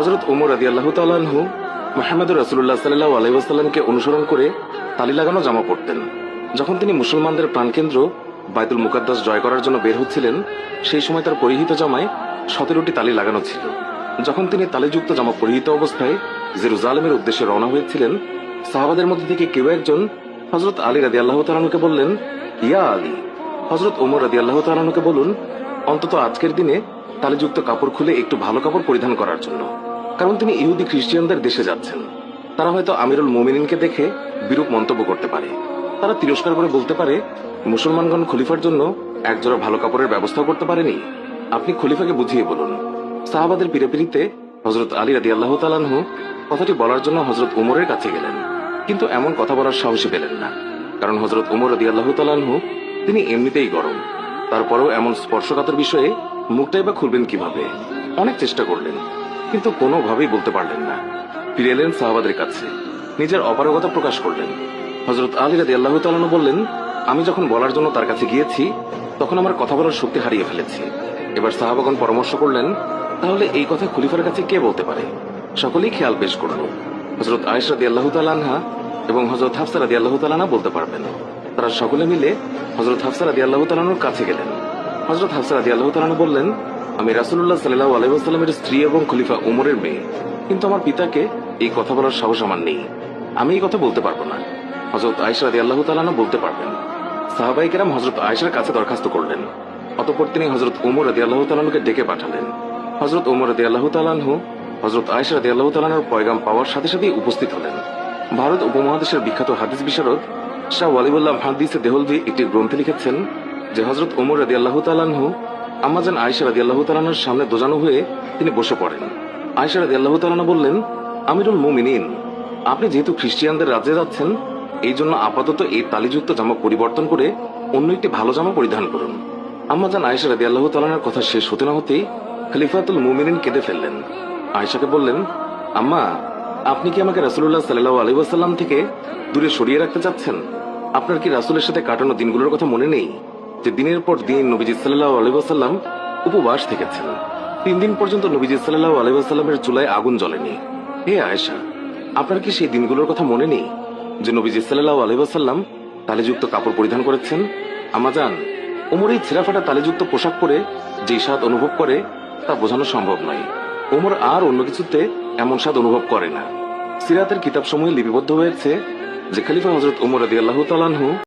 হযরত ওমর রাদিয়াল্লাহু তাআলা আনহু মুহাম্মদুর রাসূলুল্লাহ সাল্লাল্লাহু আলাইহি ওয়াসাল্লামকে অনুসরণ করে তালি লাগানো জামা পরতেন। যখন তিনি মুসলমানদের প্রাণকেন্দ্র বাইতুল মুকাদ্দাস জয় করার জন্য বের হচ্ছিলেন, সেই সময় তার পরিহিত জামায় 17টি তালি লাগানো ছিল। যখন তিনি তালিযুক্ত জামা পরিহিত অবস্থায় জেরুজালেমের উদ্দেশ্যে রওনা হয়েছিলেন, সাহাবাদের মধ্যে থেকে কেউ একজন হযরত আলী রাদিয়াল্লাহু তাআলা আনহুকে বললেন, ইয়া আলী। হযরত ওমর রাদিয়াল্লাহু তাআলা আনহুকে বলুন, অন্তত আজকের দিনে তালিযুক্ত কাপড় খুলে একটু ভালো কাপড় পরিধান করার জন্য, কারণ তিনি ইহুদি খ্রিস্টানদের দেশে যাচ্ছেন। তারা হয়তো আমিরুল মুমিনিনকে দেখে বিরূপ মন্তব্য করতে পারে। তারা তিরস্কার করে বলতে পারে, মুসলমানগণ খলিফার জন্য একজোড়া ভালো কাপড়ের ব্যবস্থা করতে পারেনি। আপনি খলিফাকে বুঝিয়ে বলুন। সাহাবাদের পিড়াপিড়িতে হযরত আলী রাদিয়াল্লাহু তাআলা আনহু কথাটি বলার জন্য হযরত ওমরের কাছে গেলেন, কিন্তু এমন কথা বলার সাহসী পেলেন না, কারণ হযরত ওমর রাদিয়াল্লাহু তাআলা আনহু তিনি এমনিতেই গরম। তারপরেও এমন স্পর্শকাতর বিষয়ে মুখটাই বা খুলবেন কিভাবে? অনেক চেষ্টা করলেন, কিন্তু কোনোভাবেই বলতে পারলেন না। ফিরে এলেন সাহাবাদের কাছে, নিজের অপারগতা প্রকাশ করলেন। হযরত আলী রাদিয়াল্লাহু তাআলা আনহু বললেন, আমি যখন বলার জন্য তার কাছে গিয়েছি, তখন আমার কথা বলার শক্তি হারিয়ে ফেলেছি। এবার সাহাবাগণ পরামর্শ করলেন, তাহলে এই কথা খলিফার কাছে কে বলতে পারে? সকলেই খেয়াল পেশ করল, হযরত আয়েশা রাদিয়াল্লাহু তাআলা আনহা এবং হযরত হাফসা রাদিয়াল্লাহু তাআলা আনহা বলতে পারবেন। তারা সকলে মিলে হযরত হাফসা রাদিয়াল্লাহু তাআলা আনহুর কাছে গেলেন। হযরত হাফসা রাদিয়াল্লাহু তাআলা আনহা বললেন, আমি রাসূলুল্লাহ সাল্লাল্লাহু আলাইহি ওয়াসাল্লামের স্ত্রী এবং খলিফা ওমরের মেয়ে, কিন্তু আমার পিতাকে এই কথা বলার সাহস আমার নেই। আমি এই কথা বলতে পারবো না। হযরত আয়েশা রাদিয়াল্লাহু তাআলা আনহা বলতে পারবেন। সাহাবায়ে কেরাম হযরত আয়েশার কাছে দরখাস্ত করলেন। অতঃপর তিনি হযরত ওমর রাদিয়াল্লাহু তাআলা আনহুকে ডেকে পাঠালেন। হযরত ওমর রাদিয়াল্লাহু তাআলা আনহু হযরত আয়েশা রাদিয়াল্লাহু তাআলা আনহার পয়গাম পাওয়ার সাথে সাথেই উপস্থিত হলেন। ভারত উপমহাদেশের বিখ্যাত হাদিস বিশারদ শাহ ওয়ালিউল্লাহ মুহাদ্দিস দেহলভী একটি গ্রন্থে লিখেছেন যে হযরত ওমর রাদিয়াল্লাহু তাআলা আনহু আম্মাজান আয়েশা রাদিয়াল্লাহু তাআলা আনহার সামনে দোজানো হয়ে তিনি বসে পড়েন। আয়েশা রাদিয়াল্লাহু তাআলা আনহা বললেন, আমিরুল মুমিনিন, আপনি যেহেতু খ্রিস্টিয়ানদের রাজ্যে যাচ্ছেন, এই জন্য আপাতত এই তালিযুক্ত জামা পরিবর্তন করে অন্য একটি ভালো জামা পরিধান করুন। আম্মাজান আয়েশা রাদিয়াল্লাহু তাআলা আনহার কথা শেষ হতে না হতেই খলিফাতুল মুমিনিন কেঁদে ফেললেন। আয়েশাকে বললেন, আম্মা, আপনি কি আমাকে রাসূলুল্লাহ সাল্লাল্লাহু আলাইহি ওয়াসাল্লাম থেকে দূরে সরিয়ে রাখতে চাচ্ছেন? আপনার কি রাসূলের সাথে কাটানো দিনগুলোর কথা মনে নেই, যে দিনের পর দিন নবীজি সাল্লাল্লাহু আলাইহি ওয়াসাল্লাম উপবাস থেকেছেন? 3 দিন পর্যন্ত নবীজি সাল্লাল্লাহু আলাইহি ওয়াসাল্লামের চুলায় আগুন জ্বলেনি। হে আয়েশা, আপনার কি সেই দিনগুলোর কথা মনে নেই যে নবীজি সাল্লাল্লাহু আলাইহি ওয়াসাল্লাম তালিযুক্ত কাপড় পরিধান করেছেন? আম্মাজান, ওমর এই ছেঁড়াফাটা তালিযুক্ত পোশাক পরে যে স্বাদ অনুভব করে তা বোঝানো সম্ভব নয়। ওমর আর অন্য কিছুতে এমন স্বাদ অনুভব করে না। সিরাতের কিতাবসমূহে লিপিবদ্ধ হয়েছে যে খলিফা হযরত ওমর রাদিয়াল্লাহু তাআলা আনহু